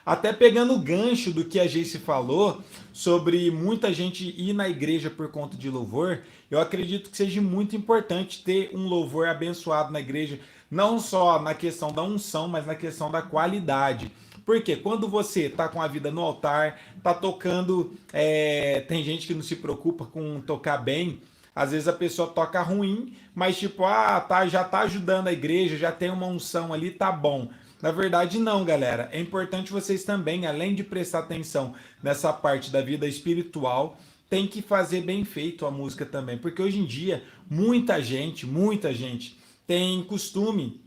Até pegando o gancho do que a Geice falou sobre muita gente ir na igreja por conta de louvor, eu acredito que seja muito importante ter um louvor abençoado na igreja, não só na questão da unção, mas na questão da qualidade. Porque quando você tá com a vida no altar, tá tocando, tem gente que não se preocupa com tocar bem. Às vezes a pessoa toca ruim, mas tipo, já tá ajudando a igreja, já tem uma unção ali, tá bom. Na verdade, não, galera. É importante vocês também, além de prestar atenção nessa parte da vida espiritual, tem que fazer bem feito a música também. Porque hoje em dia, muita gente tem costume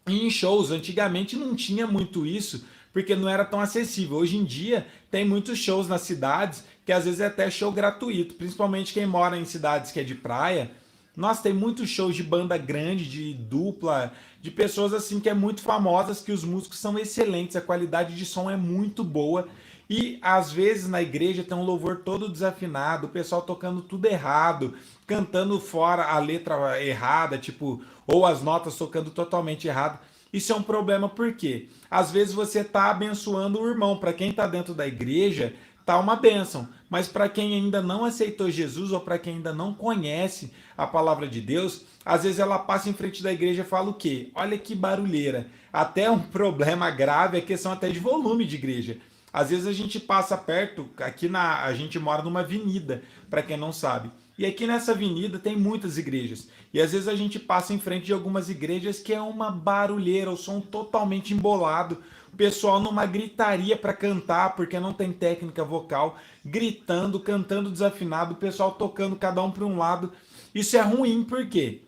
em shows. Antigamente não tinha muito isso, porque não era tão acessível. Hoje em dia tem muitos shows nas cidades que às vezes é até show gratuito, principalmente quem mora em cidades que é de praia. Nossa, tem muitos shows de banda grande, de dupla, de pessoas assim que é muito famosas, que os músicos são excelentes, a qualidade de som é muito boa. E às vezes na igreja tem um louvor todo desafinado, o pessoal tocando tudo errado, cantando fora a letra errada, tipo, ou as notas tocando totalmente errado. Isso é um problema porque às vezes você está abençoando o irmão. Para quem está dentro da igreja, tá uma bênção. Mas para quem ainda não aceitou Jesus ou para quem ainda não conhece a palavra de Deus, às vezes ela passa em frente da igreja e fala o quê? Olha que barulheira. Até um problema grave é questão até de volume de igreja. Às vezes a gente passa perto, a gente mora numa avenida, para quem não sabe. E aqui nessa avenida tem muitas igrejas. E às vezes a gente passa em frente de algumas igrejas que é uma barulheira, o som totalmente embolado, o pessoal numa gritaria para cantar, porque não tem técnica vocal, gritando, cantando desafinado, o pessoal tocando cada um para um lado. Isso é ruim, por quê?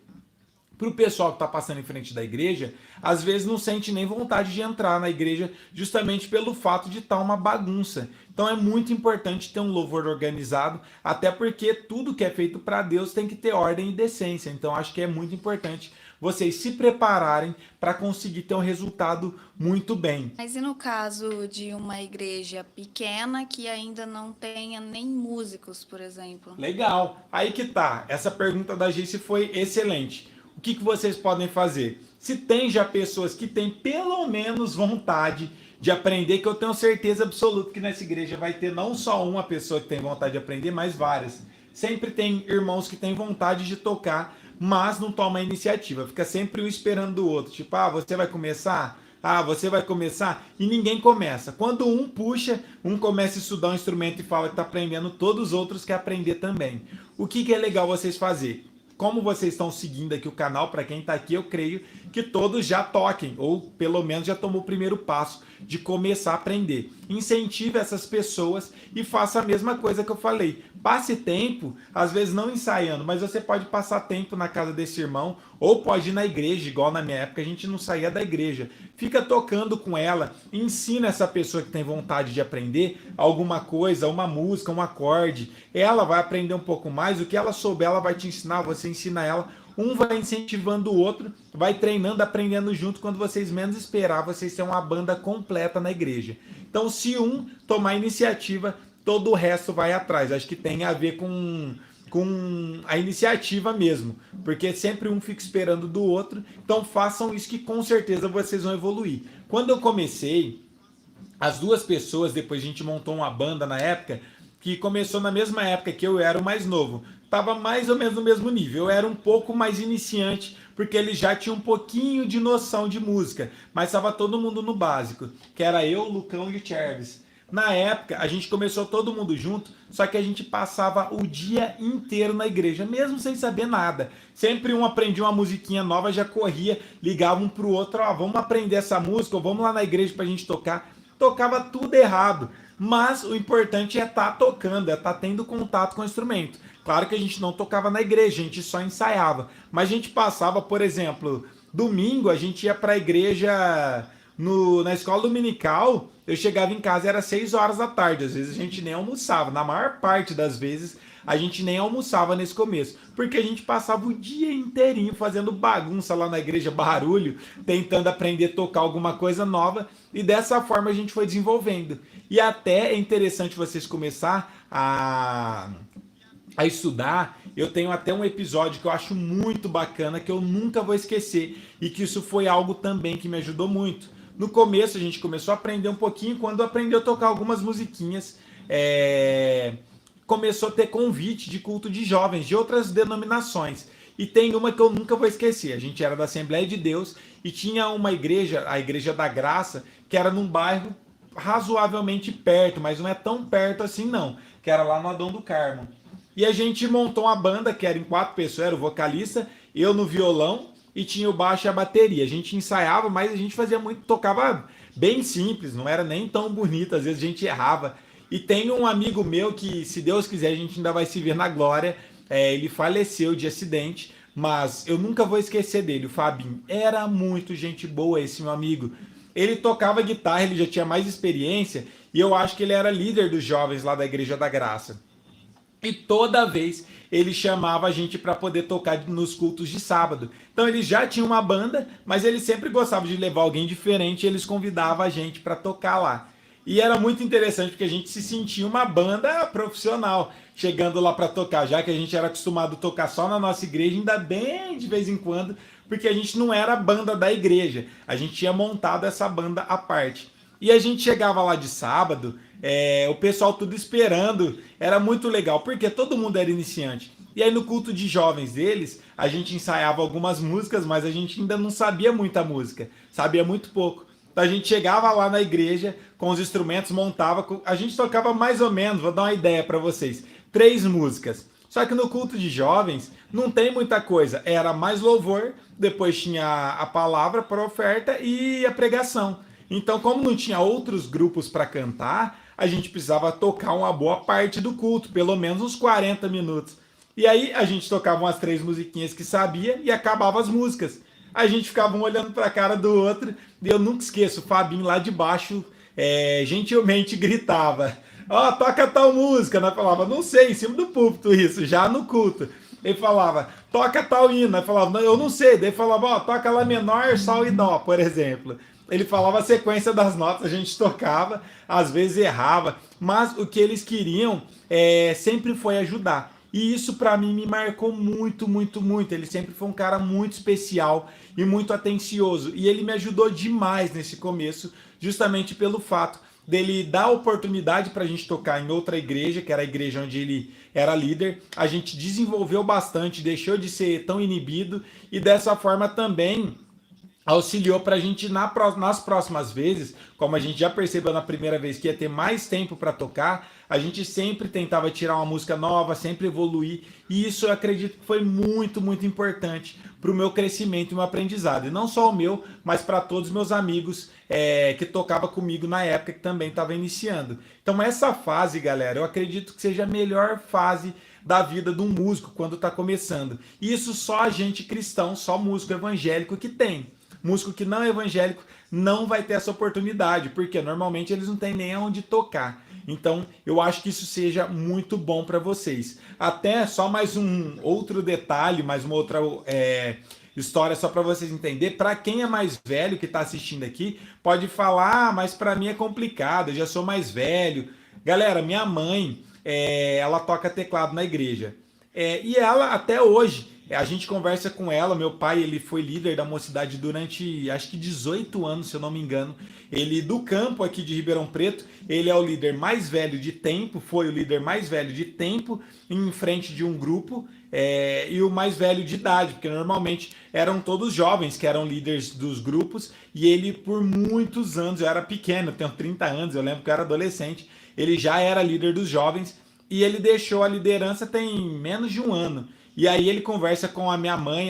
Para o pessoal que está passando em frente da igreja, às vezes não sente nem vontade de entrar na igreja, justamente pelo fato de estar uma bagunça. Então é muito importante ter um louvor organizado, até porque tudo que é feito para Deus tem que ter ordem e decência. Então acho que é muito importante vocês se prepararem para conseguir ter um resultado muito bem. Mas e no caso de uma igreja pequena que ainda não tenha nem músicos, por exemplo? Legal. Aí que tá. Essa pergunta da Gice foi excelente. O que vocês podem fazer? Se tem já pessoas que têm pelo menos vontade de aprender, que eu tenho certeza absoluta que nessa igreja vai ter não só uma pessoa que tem vontade de aprender, mas várias. Sempre tem irmãos que têm vontade de tocar, mas não toma a iniciativa. Fica sempre um esperando o outro. Tipo, você vai começar? Você vai começar? E ninguém começa. Quando um puxa, um começa a estudar um instrumento e fala que está aprendendo, todos os outros querem aprender também. O que é legal vocês fazer? Como vocês estão seguindo aqui o canal, para quem está aqui, eu creio que todos já toquem, ou pelo menos já tomou o primeiro passo de começar a aprender. Incentive essas pessoas e faça a mesma coisa que eu falei. Passe tempo, às vezes não ensaiando, mas você pode passar tempo na casa desse irmão, ou pode ir na igreja, igual na minha época a gente não saía da igreja. Fica tocando com ela, ensina essa pessoa que tem vontade de aprender alguma coisa, uma música, um acorde. Ela vai aprender um pouco mais, o que ela souber ela vai te ensinar, você ensina ela. Um vai incentivando o outro, vai treinando, aprendendo junto. Quando vocês menos esperar, vocês têm uma banda completa na igreja. Então, se um tomar iniciativa, todo o resto vai atrás. Acho que tem a ver com a iniciativa mesmo, porque sempre um fica esperando do outro. Então, façam isso que com certeza vocês vão evoluir. Quando eu comecei, as duas pessoas, depois a gente montou uma banda na época, que começou na mesma época que eu era o mais novo. Tava mais ou menos no mesmo nível. Eu era um pouco mais iniciante, porque ele já tinha um pouquinho de noção de música, mas estava todo mundo no básico, que era eu, Lucão e o Chervis. Na época, a gente começou todo mundo junto, só que a gente passava o dia inteiro na igreja, mesmo sem saber nada. Sempre um aprendia uma musiquinha nova, já corria, ligava um pro outro, vamos aprender essa música, ou vamos lá na igreja pra gente tocar. Tocava tudo errado, mas o importante é estar tocando, é estar tendo contato com o instrumento. Claro que a gente não tocava na igreja, a gente só ensaiava, mas a gente passava, por exemplo, domingo a gente ia para a igreja na escola dominical, eu chegava em casa era 6 horas da tarde, às vezes a gente nem almoçava, na maior parte das vezes a gente nem almoçava nesse começo, porque a gente passava o dia inteirinho fazendo bagunça lá na igreja, barulho, tentando aprender a tocar alguma coisa nova, e dessa forma a gente foi desenvolvendo. E até é interessante vocês começar a estudar. Eu tenho até um episódio que eu acho muito bacana, que eu nunca vou esquecer, e que isso foi algo também que me ajudou muito. No começo a gente começou a aprender um pouquinho, quando aprendeu a tocar algumas musiquinhas, começou a ter convite de culto de jovens, de outras denominações. E tem uma que eu nunca vou esquecer, a gente era da Assembleia de Deus e tinha uma igreja, a Igreja da Graça, que era num bairro razoavelmente perto, mas não é tão perto assim não, que era lá no Adão do Carmo. E a gente montou uma banda que era em 4 pessoas, era o vocalista, eu no violão e tinha o baixo e a bateria. A gente ensaiava, mas a gente fazia muito, tocava bem simples, não era nem tão bonito, às vezes a gente errava. E tem um amigo meu que, se Deus quiser, a gente ainda vai se ver na glória. Ele faleceu de acidente, mas eu nunca vou esquecer dele, o Fabinho. Era muito gente boa esse meu amigo. Ele tocava guitarra, ele já tinha mais experiência, e eu acho que ele era líder dos jovens lá da Igreja da Graça. E toda vez ele chamava a gente para poder tocar nos cultos de sábado. Então ele já tinha uma banda, mas ele sempre gostava de levar alguém diferente e eles convidavam a gente para tocar lá. E era muito interessante porque a gente se sentia uma banda profissional chegando lá para tocar, já que a gente era acostumado a tocar só na nossa igreja, ainda bem de vez em quando, porque a gente não era a banda da igreja, a gente tinha montado essa banda à parte. E a gente chegava lá de sábado, o pessoal tudo esperando, era muito legal, porque todo mundo era iniciante. E aí no culto de jovens deles, a gente ensaiava algumas músicas, mas a gente ainda não sabia muita música, sabia muito pouco. Então a gente chegava lá na igreja com os instrumentos, montava, a gente tocava mais ou menos, vou dar uma ideia para vocês, 3 músicas. Só que no culto de jovens não tem muita coisa, era mais louvor, depois tinha a palavra para oferta e a pregação. Então, como não tinha outros grupos para cantar, a gente precisava tocar uma boa parte do culto, pelo menos uns 40 minutos. E aí a gente tocava umas 3 musiquinhas que sabia e acabava as músicas. A gente ficava um olhando para a cara do outro e eu nunca esqueço, o Fabinho lá de baixo gentilmente gritava: ó, toca tal música. Nós falava, não sei, em cima do púlpito isso, já no culto. Ele falava, toca tal hino. Nós falava, eu não sei. Daí falava, ó, toca lá menor, sol e dó, por exemplo. Ele falava a sequência das notas, a gente tocava, às vezes errava, mas o que eles queriam sempre foi ajudar. E isso para mim me marcou muito, muito, muito. Ele sempre foi um cara muito especial e muito atencioso. E ele me ajudou demais nesse começo, justamente pelo fato dele dar oportunidade para a gente tocar em outra igreja, que era a igreja onde ele era líder. A gente desenvolveu bastante, deixou de ser tão inibido e dessa forma também auxiliou para a gente nas próximas vezes, como a gente já percebeu na primeira vez que ia ter mais tempo para tocar, a gente sempre tentava tirar uma música nova, sempre evoluir, e isso eu acredito que foi muito, muito importante para o meu crescimento e meu aprendizado, e não só o meu, mas para todos os meus amigos que tocavam comigo na época, que também estava iniciando. Então essa fase, galera, eu acredito que seja a melhor fase da vida de um músico quando está começando. E isso só a gente cristão, só músico evangélico que tem. Músico que não é evangélico não vai ter essa oportunidade, porque normalmente eles não têm nem aonde tocar. Então, eu acho que isso seja muito bom para vocês. Até só mais um outro detalhe, mais uma outra história só para vocês entenderem. Para quem é mais velho que está assistindo aqui, pode falar, mas para mim é complicado, eu já sou mais velho. Galera, minha mãe, ela toca teclado na igreja. E ela, até hoje, a gente conversa com ela. Meu pai, ele foi líder da mocidade durante, acho que 18 anos, se eu não me engano. Ele, do campo aqui de Ribeirão Preto, ele é o líder mais velho de tempo, foi o líder mais velho de tempo em frente de um grupo, e o mais velho de idade, porque normalmente eram todos jovens que eram líderes dos grupos, e ele por muitos anos, eu era pequeno, eu tenho 30 anos, eu lembro que eu era adolescente, ele já era líder dos jovens, e ele deixou a liderança tem menos de um ano. E aí ele conversa com a minha mãe,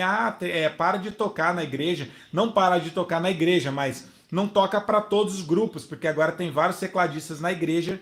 para de tocar na igreja, não para de tocar na igreja, mas não toca para todos os grupos, porque agora tem vários tecladistas na igreja,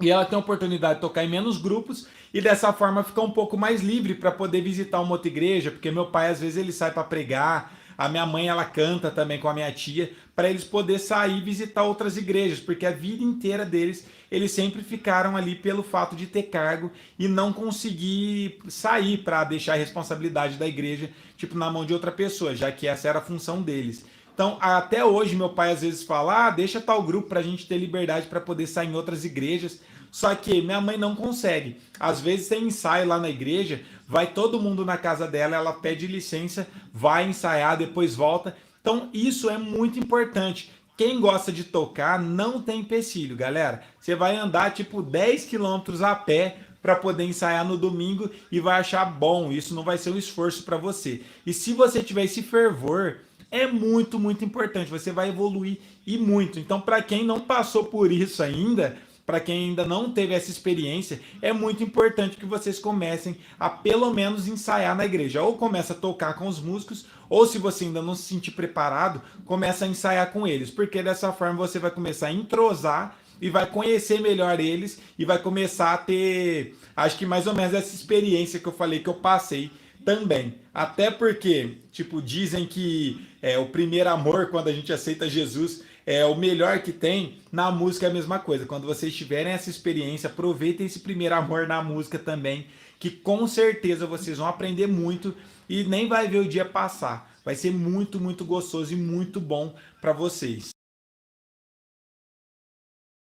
e ela tem a oportunidade de tocar em menos grupos, e dessa forma fica um pouco mais livre para poder visitar uma outra igreja, porque meu pai às vezes ele sai para pregar, a minha mãe ela canta também com a minha tia, para eles poderem sair e visitar outras igrejas, porque a vida inteira deles, eles sempre ficaram ali pelo fato de ter cargo e não conseguir sair para deixar a responsabilidade da igreja tipo na mão de outra pessoa, já que essa era a função deles. Então, até hoje, meu pai às vezes fala, deixa tal grupo para a gente ter liberdade para poder sair em outras igrejas. Só que minha mãe não consegue. Às vezes tem ensaio lá na igreja, vai todo mundo na casa dela, ela pede licença, vai ensaiar, depois volta. Então, isso é muito importante. Quem gosta de tocar não tem empecilho, galera. Você vai andar tipo 10 quilômetros a pé para poder ensaiar no domingo e vai achar bom. Isso não vai ser um esforço para você. E se você tiver esse fervor, é muito, muito importante. Você vai evoluir e muito. Então, para quem não passou por isso ainda, para quem ainda não teve essa experiência, é muito importante que vocês comecem a pelo menos ensaiar na igreja. Ou começa a tocar com os músicos, ou se você ainda não se sentir preparado, começa a ensaiar com eles, porque dessa forma você vai começar a entrosar e vai conhecer melhor eles e vai começar a ter, acho que mais ou menos essa experiência que eu falei que eu passei também. Até porque, tipo, dizem que o primeiro amor, quando a gente aceita Jesus, é o melhor que tem. Na música é a mesma coisa. Quando vocês tiverem essa experiência, aproveitem esse primeiro amor na música também, que com certeza vocês vão aprender muito e nem vai ver o dia passar. Vai ser muito, muito gostoso e muito bom para vocês.